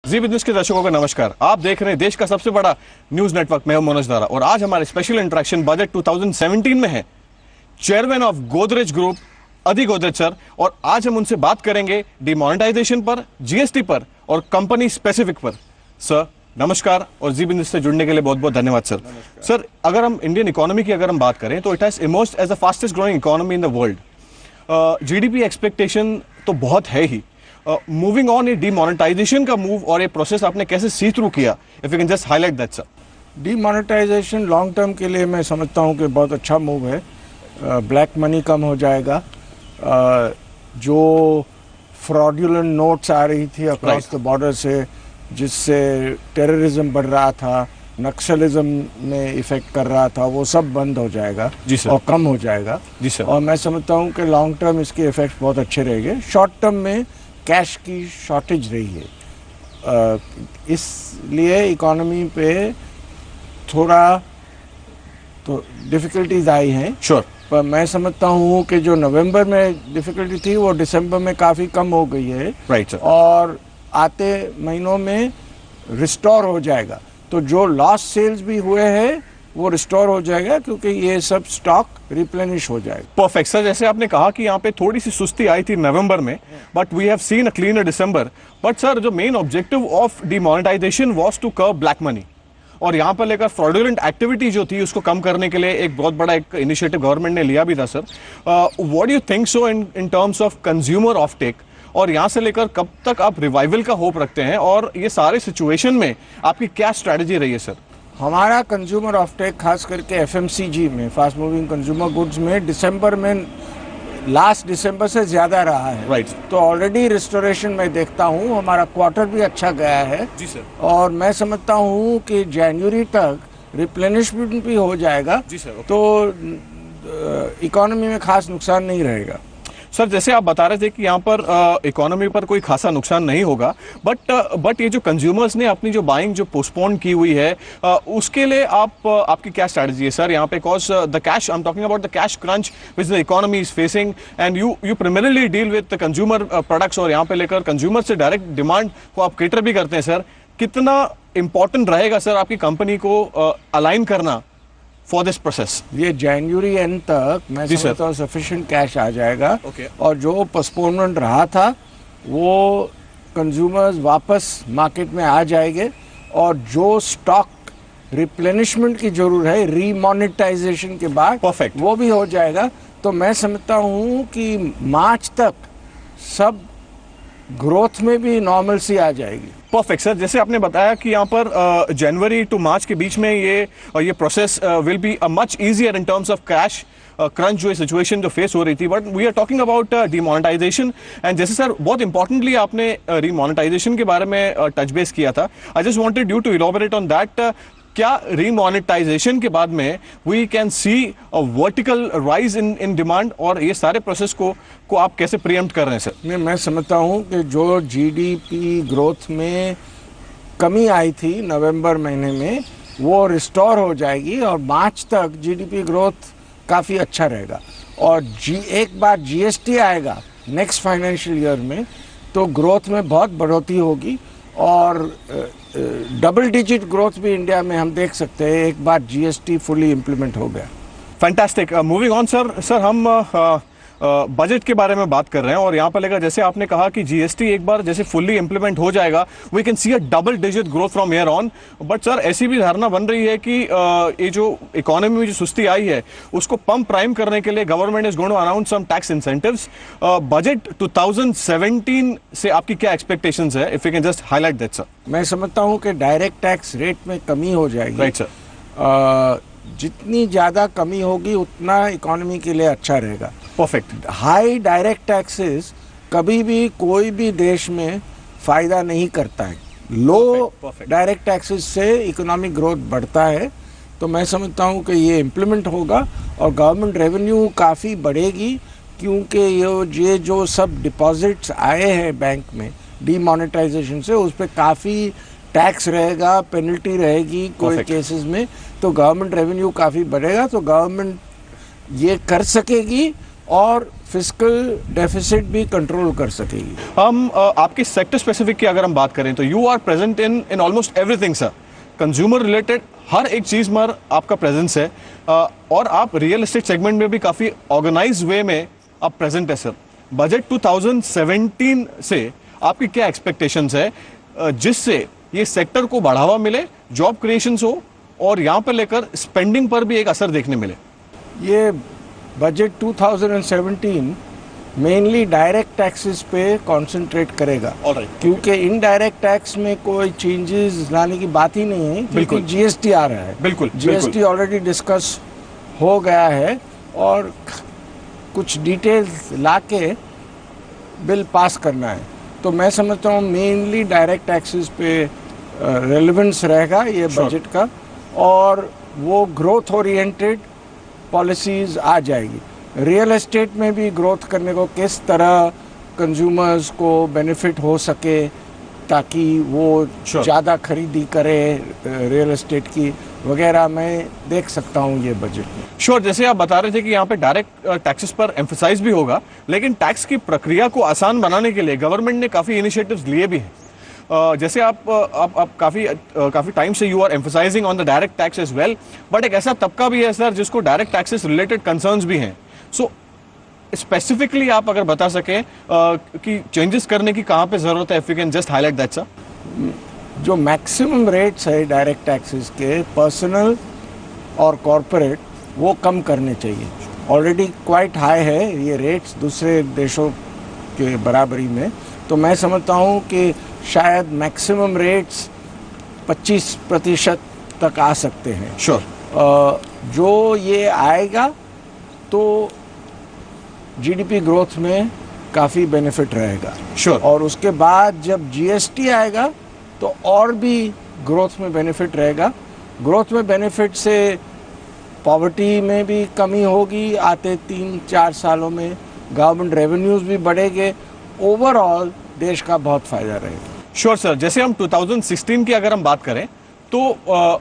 जी business के दर्शकों को नमस्कार। आप देख रहे हैं देश का सबसे बड़ा न्यूज नेटवर्क। मैं हूं मनोज दारा और आज हमारे स्पेशल इंटरेक्शन बजट 2017 में है चेयरमैन ऑफ गोदरेज ग्रुप अदी गोदरेज सर, और आज हम उनसे बात करेंगे डिमोनेटाइजेशन पर, जीएसटी पर और कंपनी स्पेसिफिक पर। सर नमस्कार और जी बिजनेस से जुड़ने के लिए बहुत बहुत धन्यवाद सर। सर अगर हम इंडियन इकोनॉमी की अगर हम बात करें तो it has emerged as the fastest growing economy in the world. GDP expectation तो बहुत है ही। मूविंग ऑन, ये डिमोनेटाइजेशन का मूव और ये प्रोसेस आपने कैसे सी थ्रू किया? If you can just highlight that sir. Demonetization long term के लिए मैं समझता हूँ कि बहुत अच्छा मूव है। ब्लैक मनी कम हो जाएगा। जो फ्रॉडुलेंट नोट्स आ रही थी अक्रॉस द बॉर्डर से, जिससे टेररिज्म बढ़ रहा था, नक्सलिज्म में इफेक्ट कर रहा था, वो सब बंद हो जाएगा जी सर, और कम हो जाएगा जी सर। और मैं समझता हूँ कि लॉन्ग टर्म इसके इफेक्ट्स बहुत अच्छे रहेंगे। शॉर्ट टर्म में कैश की शॉर्टेज रही है, इसलिए इकोनॉमी पे थोड़ा तो डिफ़िकल्टीज आई हैं। श्योर। पर मैं समझता हूँ कि जो नवंबर में डिफ़िकल्टी थी वो दिसंबर में काफ़ी कम हो गई है। Right sir. और आते महीनों में रिस्टोर हो जाएगा। तो जो लॉस सेल्स भी हुए हैं वो रिस्टोर हो जाएगा, क्योंकि ये सब स्टॉक रिप्लेनिश हो जाएगा। Perfect sir. जैसे आपने कहा कि यहाँ पे थोड़ी सी सुस्ती आई थी नवंबर में, but we have seen a cleaner December. But sir जो main objective of demonetisation was to curb black money, और यहाँ पर लेकर फ्रॉडुलेंट एक्टिविटी जो थी उसको कम करने के लिए एक बहुत बड़ा एक इनिशिएटिव गवर्नमेंट ने लिया भी था sir. What do you think so in terms of consumer of tech, और यहाँ से लेकर कब तक आप रिवाइवल का होप रखते हैं, और ये सारे सिचुएशन में आपकी क्या स्ट्रैटेजी रही है सर? हमारा कंज्यूमर ऑफटेक खास करके एफएमसीजी में, फास्ट मूविंग कंज्यूमर गुड्स में, दिसंबर में लास्ट दिसंबर से ज़्यादा रहा है। राइट। तो ऑलरेडी रिस्टोरेशन में देखता हूँ, हमारा क्वार्टर भी अच्छा गया है जी सर। और मैं समझता हूँ कि जनवरी तक रिप्लेनिशमेंट भी हो जाएगा। जी सर। तो इकोनॉमी में खास नुकसान नहीं रहेगा। सर जैसे आप बता रहे थे कि यहाँ पर इकोनॉमी पर कोई खासा नुकसान नहीं होगा, बट ये जो कंज्यूमर्स ने अपनी जो बाइंग जो पोस्टपोन की हुई है, उसके लिए आपकी क्या स्ट्रैटेजी है सर यहाँ पे? Because the cash, I am talking about the cash crunch which the economy is facing, and you primarily deal with the consumer products, और यहाँ पे लेकर कंज्यूमर से डायरेक्ट डिमांड को आप केटर भी करते हैं सर। कितना इंपॉर्टेंट रहेगा सर आपकी कंपनी को अलाइन करना फॉर दिस प्रोसेस? ये जनवरी एंड तक मैं समझता हूँ सफिशिएंट कैश आ जाएगा। और जो पोस्टपोनमेंट रहा था वो कंज्यूमर्स वापस मार्केट में आ जाएंगे, और जो स्टॉक रिप्लेनिशमेंट की जरूरत है रीमोनेटाइजेशन के बाद, परफेक्ट, वो भी हो जाएगा। तो मैं समझता हूँ कि मार्च तक सब ग्रोथ में भी नॉर्मलसी आ जाएगी। Perfect sir. जैसे आपने बताया कि यहाँ पर जनवरी टू मार्च के बीच में ये process will be a much easier in terms of cash crunch जो सिचुएशन जो फेस हो रही थी, but we are talking about demonetisation. And जैसे सर बहुत इंपॉर्टेंटली आपने रिमोनेटाइजेशन के बारे में टच बेस किया था, I just wanted you to elaborate on that. क्या रिमोनेटाइजेशन के बाद में we can see a vertical rise in demand, और ये सारे प्रोसेस को आप कैसे प्रीएम्प्ट कर रहे हैं सर? मैं समझता हूँ कि जो जीडीपी ग्रोथ में कमी आई थी नवंबर महीने में, वो रिस्टोर हो जाएगी और मार्च तक जीडीपी ग्रोथ काफ़ी अच्छा रहेगा। और एक बार जीएसटी आएगा नेक्स्ट फाइनेंशियल ईयर में, तो ग्रोथ में बहुत बढ़ोतरी होगी, और डबल डिजिट ग्रोथ भी इंडिया में हम देख सकते हैं एक बार जीएसटी फुली इम्प्लीमेंट हो गया। फैंटास्टिक। मूविंग ऑन सर हम बजट के बारे में बात कर रहे हैं, और यहाँ पर लेकर जैसे आपने कहा कि जीएसटी एक बार जैसे फुल्ली इंप्लीमेंट हो जाएगा, we can see a double digit growth from here on. But sir ऐसी भी धारणा बन रही है कि ये जो इकोनॉमी में जो सुस्ती आई है उसको पंप प्राइम करने के लिए government is going to announce some tax incentives. Budget 2017 से आपकी क्या एक्सपेक्टेशंस है? If you can just highlight that sir. मैं समझता हूँ कि डायरेक्ट टैक्स रेट में कमी हो जाएगी। Right sir. जितनी ज़्यादा कमी होगी उतना इकोनॉमी के लिए अच्छा रहेगा। परफेक्ट। हाई डायरेक्ट टैक्सेस कभी भी कोई भी देश में फ़ायदा नहीं करता है। लो डायरेक्ट टैक्सेस से इकोनॉमिक ग्रोथ बढ़ता है। तो मैं समझता हूँ कि ये इम्प्लीमेंट होगा और गवर्नमेंट रेवेन्यू काफ़ी बढ़ेगी, क्योंकि ये जो सब डिपॉजिट्स आए हैं बैंक में डीमोनेटाइजेशन से, उस पर काफ़ी टैक्स रहेगा, पेनल्टी रहेगी कोई केसेस में, तो गवर्नमेंट रेवेन्यू काफ़ी बढ़ेगा। तो गवर्नमेंट ये कर सकेगी और फिस्कल डेफिसिट भी कंट्रोल कर सकेगी। हम आपके सेक्टर स्पेसिफिक की अगर हम बात करें तो you are present in almost everything sir, consumer related हर एक चीज में आपका प्रेजेंस है, और आप रियल एस्टेट सेगमेंट में भी काफी ऑर्गेनाइज वे में आप प्रेजेंट है सर। बजट 2017 से आपकी क्या एक्सपेक्टेशंस है जिससे ये सेक्टर को बढ़ावा मिले, जॉब क्रिएशंस हो और यहाँ पर लेकर स्पेंडिंग पर भी एक असर देखने मिले? ये बजट 2017 मेनली डायरेक्ट टैक्सेस पे कंसंट्रेट करेगा, Alright. क्योंकि इनडायरेक्ट टैक्स में कोई चेंजेस लाने की बात ही नहीं है, क्योंकि बिल्कुल। जीएसटी आ रहा है। बिल्कुल, जीएसटी ऑलरेडी डिस्कस हो गया है और कुछ डिटेल्स लाके बिल पास करना है। तो मैं समझता हूँ मेनली डायरेक्ट टैक्सेस पे रेलेवेंस रहेगा ये Sure. बजट का, और वो ग्रोथ ओरिएंटेड पॉलिसीज आ जाएगी। रियल एस्टेट में भी ग्रोथ करने को किस तरह कंज्यूमर्स को बेनिफिट हो सके ताकि वो Sure. ज़्यादा खरीदी करे रियल एस्टेट की वगैरह, मैं देख सकता हूँ ये बजट में। श्योर, जैसे आप बता रहे थे कि यहाँ पे डायरेक्ट टैक्सेस पर एम्फसाइज भी होगा, लेकिन टैक्स की प्रक्रिया को आसान बनाने के लिए गवर्नमेंट ने काफ़ी इनिशिएटिव्स लिए भी हैं। जैसे आप काफ़ी टाइम से you are emphasizing on the direct tax as well, but एक ऐसा तबका भी है सर जिसको डायरेक्ट टैक्सेस रिलेटेड कंसर्न्स भी हैं। सो स्पेसिफिकली आप अगर बता सकें कि चेंजेस करने की कहाँ पे ज़रूरत है, if you can just highlight that sir. जो मैक्सिमम रेट्स है डायरेक्ट टैक्सेस के पर्सनल और कॉरपोरेट, वो कम करने चाहिए। ऑलरेडी क्वाइट हाई है ये रेट्स दूसरे देशों के बराबरी में। तो मैं समझता हूँ कि शायद मैक्सिमम रेट्स 25% तक आ सकते हैं। श्योर। जो ये आएगा तो जीडीपी ग्रोथ में काफ़ी बेनिफिट रहेगा। श्योर। और उसके बाद जब जीएसटी आएगा तो और भी ग्रोथ में बेनिफिट रहेगा। ग्रोथ में बेनिफिट से पॉवर्टी में भी कमी होगी आते 3-4 सालों में, गवर्नमेंट रेवेन्यूज भी बढ़ेंगे, ओवरऑल देश का बहुत फायदा रहेगा। श्योर सर, जैसे हम 2016 की अगर हम बात करें तो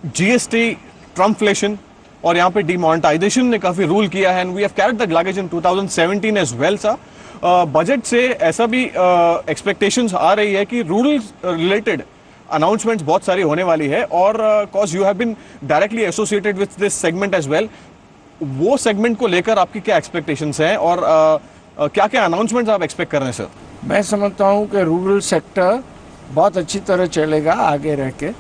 जीएसटी, ट्रम्पफ्लेशन और यहाँ पे डिमोनेटाइजेशन ने काफी रूल किया है, and we have carried the luggage in 2017 as well sir. Budget से ऐसा भी एक्सपेक्टेशंस आ रही है कि रूरल रिलेटेड अनाउंसमेंट्स बहुत सारी होने वाली है, और cause you have been directly associated with this segment as well, वो सेगमेंट को लेकर आपकी क्या एक्सपेक्टेशंस हैं और क्या क्या अनाउंसमेंट्स आप एक्सपेक्ट कर रहे हैं सर? मैं समझता हूँ कि रूरल सेक्टर बहुत अच्छी तरह चलेगा आगे रह के,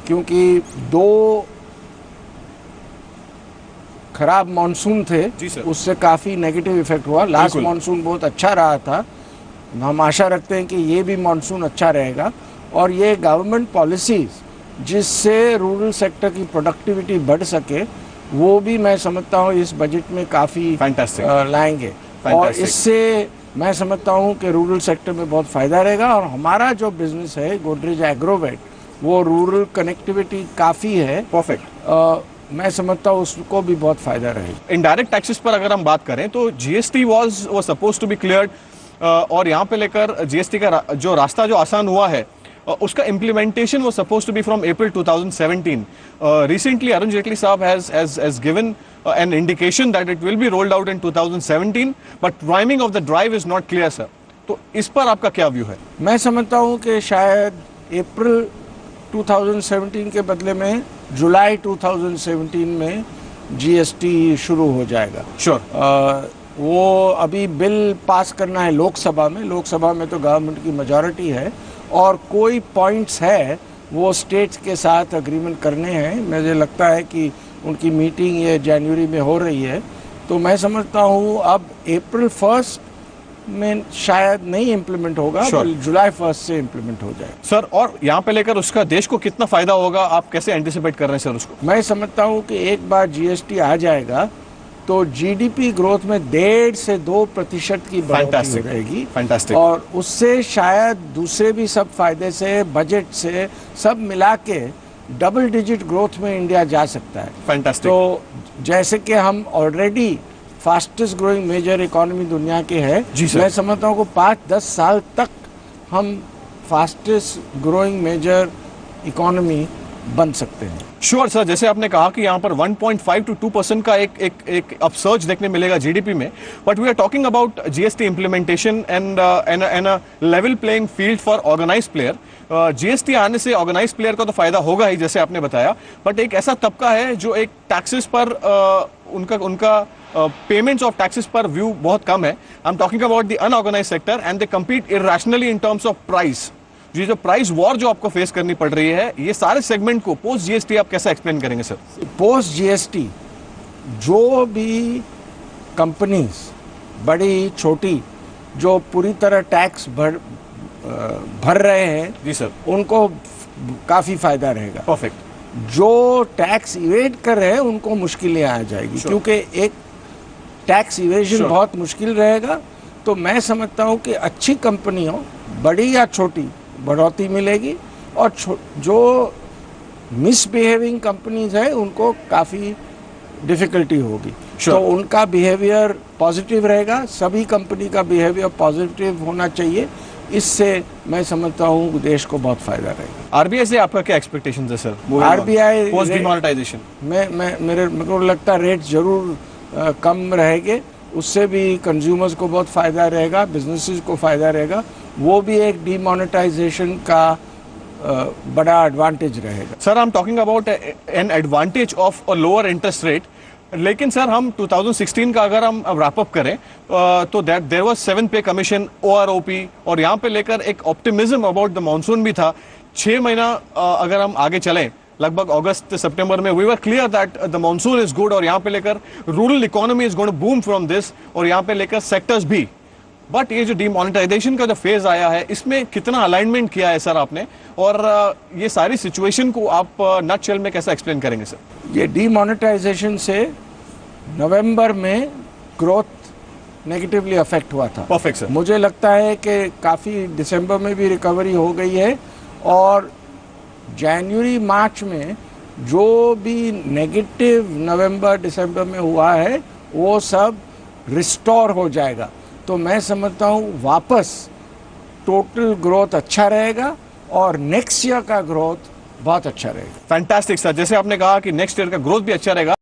क्योंकि 2 खराब मानसून थे, जी सर। उससे काफ़ी नेगेटिव इफेक्ट हुआ। लास्ट बिल्कुल। मानसून बहुत अच्छा रहा था, हम आशा रखते हैं कि ये भी मानसून अच्छा रहेगा, और ये गवर्नमेंट पॉलिसीज जिससे रूरल सेक्टर की प्रोडक्टिविटी बढ़ सके, वो भी मैं समझता हूँ इस बजट में काफ़ी Fantastic. लाएंगे। और Fantastic. इससे मैं समझता हूँ कि रूरल सेक्टर में बहुत फ़ायदा रहेगा। और हमारा जो बिजनेस है गोदरेज एग्रोवेट, वो रूरल कनेक्टिविटी काफ़ी है। परफेक्ट। मैं समझता हूँ उसको भी बहुत फायदा रहेगा। इनडायरेक्ट टैक्सेस पर अगर हम बात करें तो GST was suppose to be cleared, और यहाँ पे लेकर जीएसटी का जो रास्ता जो आसान हुआ है, उसका इम्प्लीमेंटेशन वो suppose to be from April 2017. Recently Arun Jaitley साहब has given an indication that it will be rolled out in 2017, but timing of the drive is not clear sir. तो इस पर आपका क्या व्यू है? मैं समझता हूँ कि शायद अप्रैल 2017 के बदले में जुलाई 2017 में जीएसटी शुरू हो जाएगा। श्योर। वो अभी बिल पास करना है लोकसभा में। लोकसभा में तो गवर्नमेंट की मेजॉरिटी है, और कोई पॉइंट्स है वो स्टेट्स के साथ अग्रीमेंट करने हैं। मुझे लगता है कि उनकी मीटिंग ये जनवरी में हो रही है। तो मैं समझता हूँ अब अप्रैल 1 में शायद नहीं इम्प्लीमेंट होगा, Sure. जुलाई 1 से इम्प्लीमेंट हो जाए सर, और यहाँ पे लेकर उसका देश को कितना फायदा होगा, आप कैसे एंटिसिपेट कर रहे हैं सर उसको? मैं समझता हूँ कि एक बार जीएसटी आ जाएगा तो जीडीपी ग्रोथ में 1.5 से 2% की बढ़ोतरी हो रहेगी। फैंटास्टिक। और उससे शायद दूसरे भी सब फायदे से, बजट से सब मिला के डबल डिजिट ग्रोथ में इंडिया जा सकता है। फैंटास्टिक। तो जैसे कि हम already fastest growing major economy दुनिया के है, जी सर। मैं समझता हूँ कि 5-10 साल तक हम फास्टेस्ट ग्रोइंग मेजर इकोनॉमी बन सकते हैं। श्योर सर, जैसे आपने कहा कि यहाँ पर 1.5 to 2% का एक अपसर्ज देखने मिलेगा जीडीपी में, but we are talking about GST implementation and a level playing field for organise player. GST आने से ऑर्गेनाइज प्लेयर का तो फायदा होगा ही, जैसे आपने बताया, बट एक ऐसा तबका है जो एक टैक्सेस पर उनका पेमेंट्स ऑफ टैक्सेस पर व्यू बहुत कम है। I am talking about the unorganised sector and they compete irrationally in terms of price. ये जो प्राइस वॉर जो आपको फेस करनी पड़ रही है, ये सारे सेगमेंट को पोस्ट जीएसटी आप कैसे एक्सप्लेन करेंगे सर? पोस्ट जीएसटी जो भी कंपनीज बड़ी छोटी जो पूरी तरह टैक्स भर रहे हैं, जी सर, उनको काफ़ी फायदा रहेगा। परफेक्ट। जो टैक्स इवेड कर रहे हैं उनको मुश्किलें आ जाएगी, क्योंकि एक टैक्स इवेजन बहुत मुश्किल रहेगा। तो मैं समझता हूँ कि अच्छी कंपनियों, बड़ी या छोटी, बढ़ोतरी मिलेगी, और जो मिसबिहेविंग कंपनीज है उनको काफ़ी डिफ़िकल्टी होगी। तो उनका बिहेवियर पॉजिटिव रहेगा, सभी कंपनी का बिहेवियर पॉजिटिव होना चाहिए। इससे मैं समझता हूँ देश को बहुत फायदा रहेगा। आरबीआई से आपका क्या एक्सपेक्टेशन है सर? आरबीआई पोस्ट डिमोनेटाइजेशन मेरे को लगता है रेट जरूर कम रहेंगे, उससे भी कंज्यूमर्स को बहुत फ़ायदा रहेगा, बिजनेसेस को फ़ायदा रहेगा। वो भी एक डिमोनेटाइजेशन का बड़ा एडवांटेज रहेगा। Sir, I am talking about an advantage of a lower interest rate. लेकिन सर, हम 2016 का अगर हम रैप अप करें तो देयर वाज 7 पे कमीशन, ओआरओपी, और यहाँ पे लेकर एक ऑप्टिमिज्म अबाउट द मानसून भी था। 6 महीना अगर हम आगे चलें, लगभग अगस्त सितंबर में, we were clear that the monsoon is good, और यहाँ पे लेकर rural economy is going to boom from this, और यहाँ पे लेकर सेक्टर्स भी। बट ये जो डिमोनेटाइजेशन का जो फेज आया है, इसमें कितना अलाइनमेंट किया है सर आपने, और ये सारी सिचुएशन को आप नटशेल में कैसे एक्सप्लेन करेंगे सर? ये डिमोनेटाइजेशन से नवंबर में ग्रोथ नेगेटिवली अफेक्ट हुआ था। Perfect sir. मुझे लगता है कि काफ़ी दिसंबर में भी रिकवरी हो गई है, और जनवरी मार्च में जो भी नेगेटिव नवंबर दिसंबर में हुआ है वो सब रिस्टोर हो जाएगा। तो मैं समझता हूँ वापस टोटल ग्रोथ अच्छा रहेगा, और नेक्स्ट ईयर का ग्रोथ बहुत अच्छा रहेगा। फैंटास्टिक सर, जैसे आपने कहा कि नेक्स्ट ईयर का ग्रोथ भी अच्छा रहेगा।